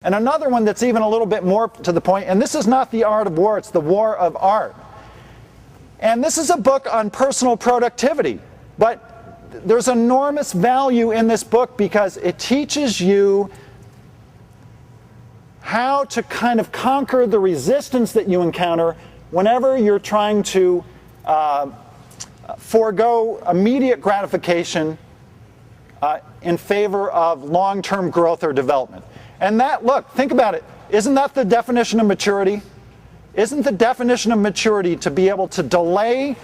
And another one that's even a little bit more to the point, and this is not The Art of War, it's The War of Art. And this is a book on personal productivity, but there's enormous value in this book because it teaches you how to kind of conquer the resistance that you encounter whenever you're trying to forego immediate gratification in favor of long-term growth or development. And that, look, think about it. Isn't that the definition of maturity? Isn't the definition of maturity to be able to delay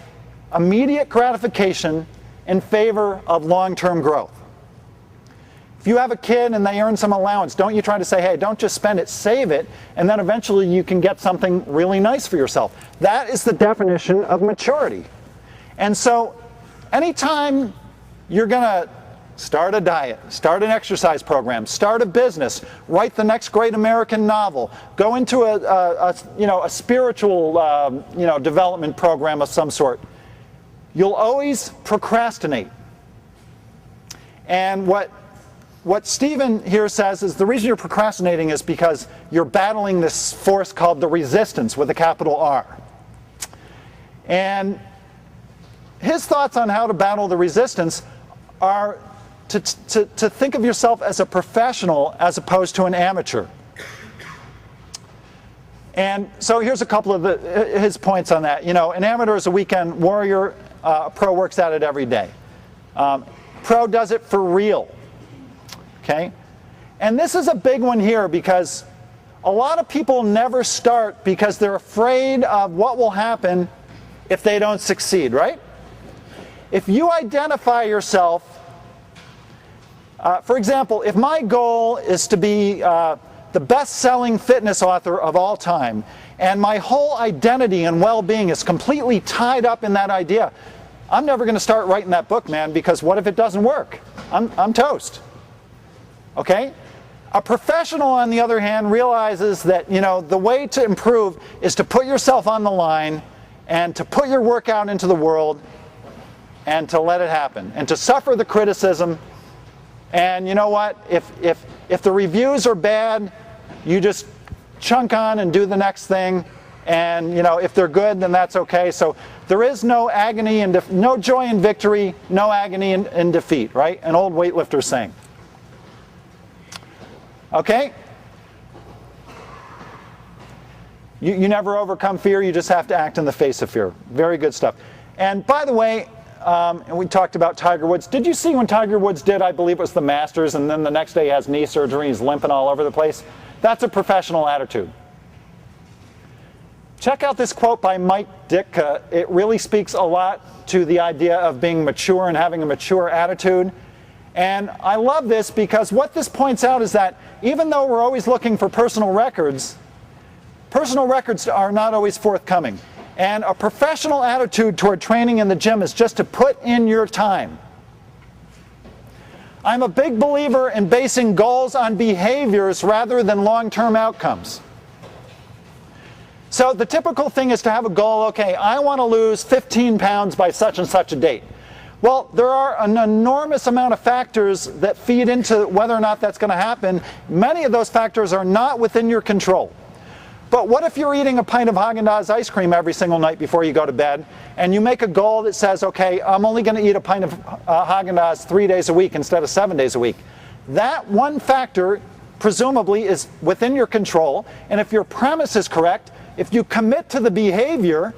immediate gratification in favor of long-term growth? If you have a kid and they earn some allowance, don't you try to say, hey, don't just spend it, save it, and then eventually you can get something really nice for yourself. That is the definition of maturity. And so anytime you're going to start a diet, start an exercise program, start a business, write the next great American novel, go into a spiritual development program of some sort, you'll always procrastinate. And what Stephen here says is the reason you're procrastinating is because you're battling this force called the resistance with a capital R. And his thoughts on how to battle the resistance are to think of yourself as a professional as opposed to an amateur. And so here's a couple of his points on that. You know, an amateur is a weekend warrior, a pro works at it every day. Pro does it for real. Okay? And this is a big one here because a lot of people never start because they're afraid of what will happen if they don't succeed, right? If you identify yourself, for example, if my goal is to be the best-selling fitness author of all time, and my whole identity and well-being is completely tied up in that idea, I'm never going to start writing that book, man, because what if it doesn't work? I'm toast. Okay? A professional, on the other hand, realizes that, you know, the way to improve is to put yourself on the line and to put your work out into the world and to let it happen and to suffer the criticism. And you know what? If the reviews are bad, you just chunk on and do the next thing. And you know, if they're good, then that's okay. So there is no agony and no joy in victory, no agony in defeat, right? An old weightlifter saying. Okay? You never overcome fear, you just have to act in the face of fear. Very good stuff. And by the way, and we talked about Tiger Woods. Did you see when Tiger Woods did, I believe it was the Masters, and then the next day he has knee surgery, he's limping all over the place? That's a professional attitude. Check out this quote by Mike Ditka. It really speaks a lot to the idea of being mature and having a mature attitude. And I love this because what this points out is that even though we're always looking for personal records are not always forthcoming. And a professional attitude toward training in the gym is just to put in your time. I'm a big believer in basing goals on behaviors rather than long-term outcomes. So the typical thing is to have a goal, okay, I want to lose 15 pounds by such and such a date. Well, there are an enormous amount of factors that feed into whether or not that's going to happen. Many of those factors are not within your control. But what if you're eating a pint of Haagen-Dazs ice cream every single night before you go to bed, and you make a goal that says, okay, I'm only going to eat a pint of Haagen-Dazs 3 days a week instead of 7 days a week. That one factor, presumably, is within your control, and if your premise is correct, if you commit to the behavior,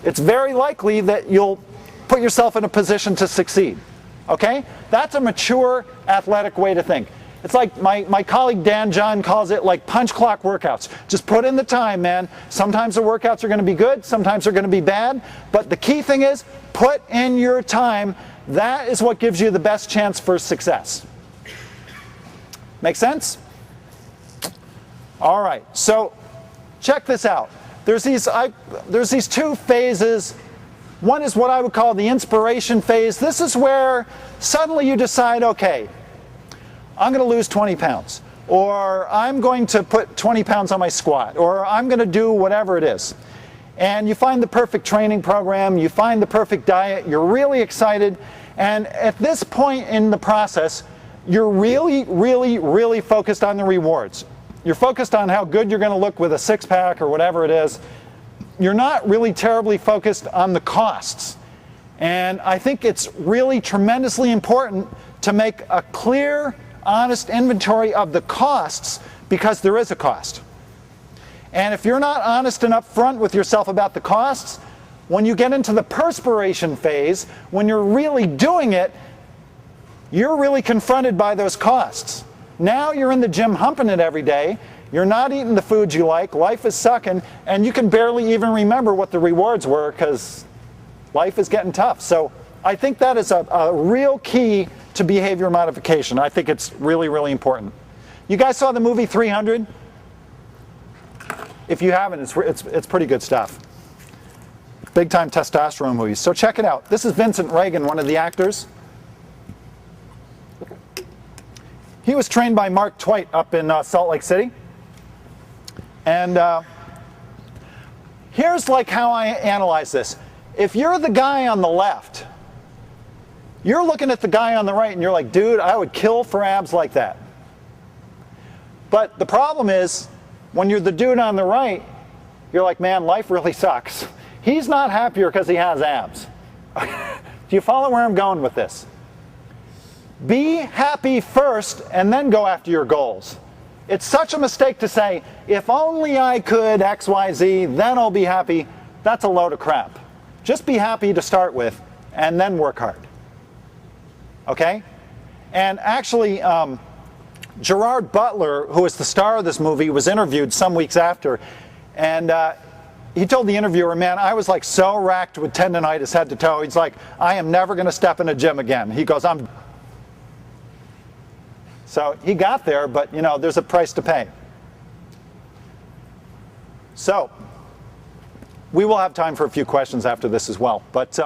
it's very likely that you'll put yourself in a position to succeed. Okay? That's a mature, athletic way to think. It's like my colleague Dan John calls it like punch clock workouts. Just put in the time, man. Sometimes the workouts are going to be good, sometimes they're going to be bad, but the key thing is put in your time. That is what gives you the best chance for success. Make sense? All right, so check this out. There's these two phases. One is what I would call the inspiration phase. This is where suddenly you decide, okay, I'm going to lose 20 pounds, or I'm going to put 20 pounds on my squat, or I'm going to do whatever it is. And you find the perfect training program, you find the perfect diet, you're really excited, and at this point in the process, you're really focused on the rewards. You're focused on how good you're going to look with a six-pack or whatever it is. You're not really terribly focused on the costs. And I think it's really tremendously important to make a clear, honest inventory of the costs, because there is a cost. And if you're not honest and upfront with yourself about the costs, when you get into the perspiration phase, when you're really doing it, you're really confronted by those costs. Now you're in the gym humping it every day, you're not eating the foods you like, life is sucking, and you can barely even remember what the rewards were because life is getting tough. So I think that is a real key to behavior modification. I think it's really, really important. You guys saw the movie 300? If you haven't, it's pretty good stuff. Big time testosterone movies. So check it out. This is Vincent Reagan, one of the actors. He was trained by Mark Twight up in Salt Lake City. And here's like how I analyze this. If you're the guy on the left, you're looking at the guy on the right and you're like, dude, I would kill for abs like that. But the problem is, when you're the dude on the right, you're like, man, life really sucks. He's not happier because he has abs. Do you follow where I'm going with this? Be happy first and then go after your goals. It's such a mistake to say, if only I could X, Y, Z, then I'll be happy. That's a load of crap. Just be happy to start with and then work hard. Okay? And actually, Gerard Butler, who is the star of this movie, was interviewed some weeks after, and he told the interviewer, man, I was like so racked with tendonitis head to toe. He's like, I am never going to step in a gym again. He goes, So he got there, but you know, there's a price to pay. So we will have time for a few questions after this as well. But